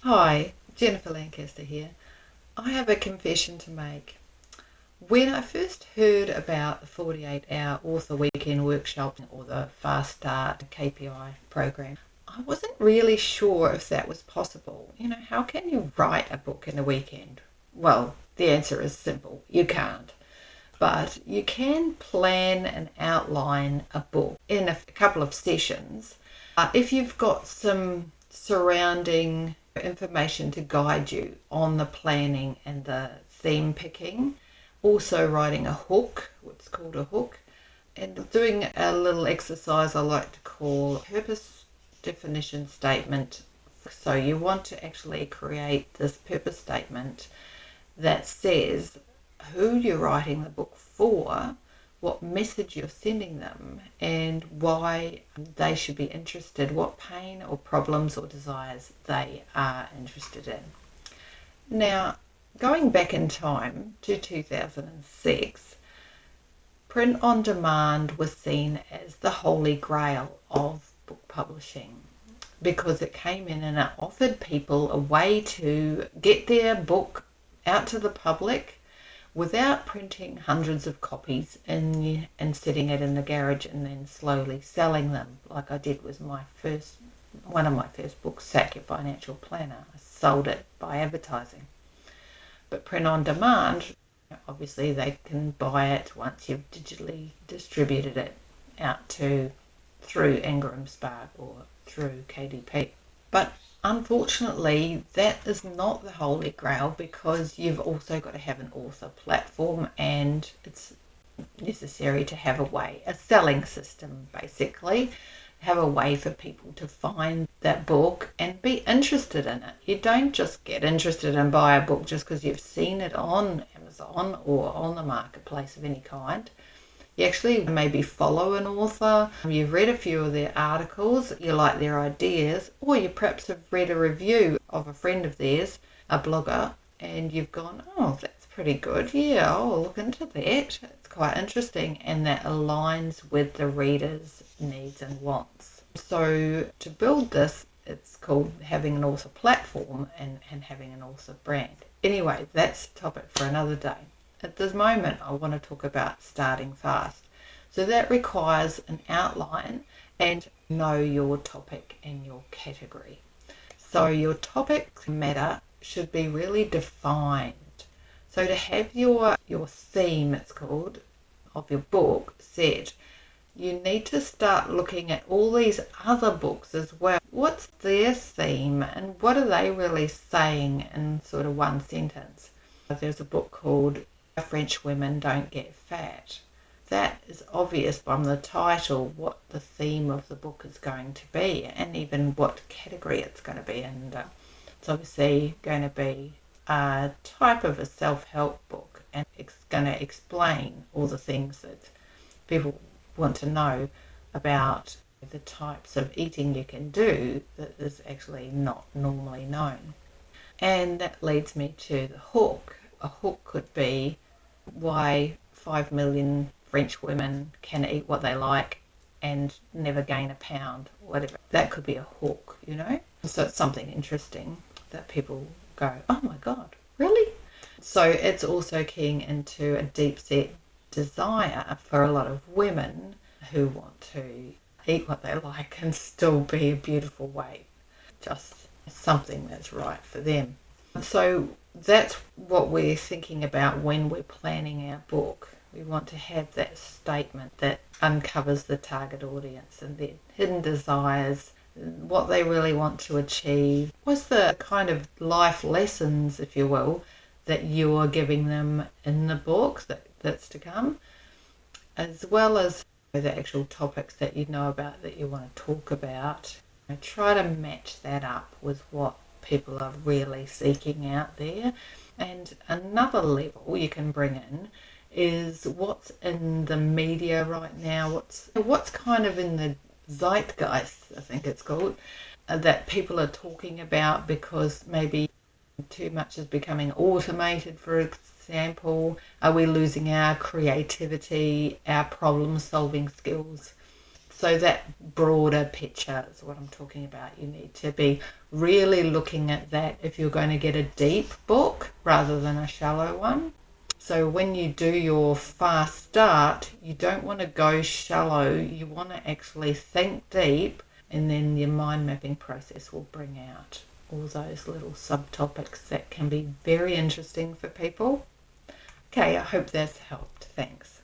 Hi, Jennifer Lancaster here. I have a confession to make. When I first heard about the 48-hour author weekend workshop or the Fast Start KPI program, I wasn't really sure if that was possible. How can you write a book in a weekend? Well, the answer is simple. You can't. But you can plan and outline a book in a couple of sessions if you've got some surrounding information to guide you on the planning and the theme picking. Also writing a hook, what's called a hook, and doing a little exercise I like to call purpose definition statement. So you want to actually create this purpose statement that says who you're writing the book for, what message you're sending them, and why they should be interested, what pain or problems or desires they are interested in. Now, going back in time to 2006, print on demand was seen as the holy grail of book publishing because it came in and it offered people a way to get their book out to the public without printing hundreds of copies and setting it in the garage and then slowly selling them, like I did with one of my first books, Sack Your Financial Planner. I sold it by advertising. But print on demand, obviously they can buy it once you've digitally distributed it out through Ingram Spark or through KDP. But unfortunately, that is not the holy grail because you've also got to have an author platform, and it's necessary to have a selling system basically, have a way for people to find that book and be interested in it. You don't just get interested and buy a book just because you've seen it on Amazon or on the marketplace of any kind. You actually maybe follow an author, you've read a few of their articles, you like their ideas, or you perhaps have read a review of a friend of theirs, a blogger, and you've gone, oh, that's pretty good, yeah, I'll look into that, it's quite interesting, and that aligns with the reader's needs and wants. So to build this, it's called having an author platform and having an author brand. Anyway, that's a topic for another day. At this moment, I want to talk about starting fast. So that requires an outline and know your topic and your category. So your topic matter should be really defined. So to have your theme, it's called, of your book set, you need to start looking at all these other books as well. What's their theme and what are they really saying in sort of one sentence? There's a book called French Women Don't Get Fat. That is obvious from the title what the theme of the book is going to be and even what category it's going to be. And it's obviously going to be a type of a self-help book, and it's going to explain all the things that people want to know about the types of eating you can do that is actually not normally known. And that leads me to the hook. A hook could be why 5 million French women can eat what they like and never gain a pound, whatever. That could be a hook, So it's something interesting that people go, oh my God, really? So it's also keying into a deep set desire for a lot of women who want to eat what they like and still be a beautiful weight. Just something that's right for them. So that's what we're thinking about when we're planning our book. We want to have that statement that uncovers the target audience and their hidden desires, what they really want to achieve. What's the kind of life lessons, if you will, that you are giving them in the book that's to come, as well as the actual topics that you know about that you want to talk about. Try to match that up with what people are really seeking out there. And another level you can bring in is what's in the media right now, what's kind of in the zeitgeist, I think it's called, that people are talking about because maybe too much is becoming automated, for example. Are we losing our creativity, our problem-solving skills? So that broader picture is what I'm talking about. You need to be really looking at that if you're going to get a deep book rather than a shallow one. So when you do your fast start, you don't want to go shallow. You want to actually think deep, and then your mind mapping process will bring out all those little subtopics that can be very interesting for people. Okay, I hope that's helped. Thanks.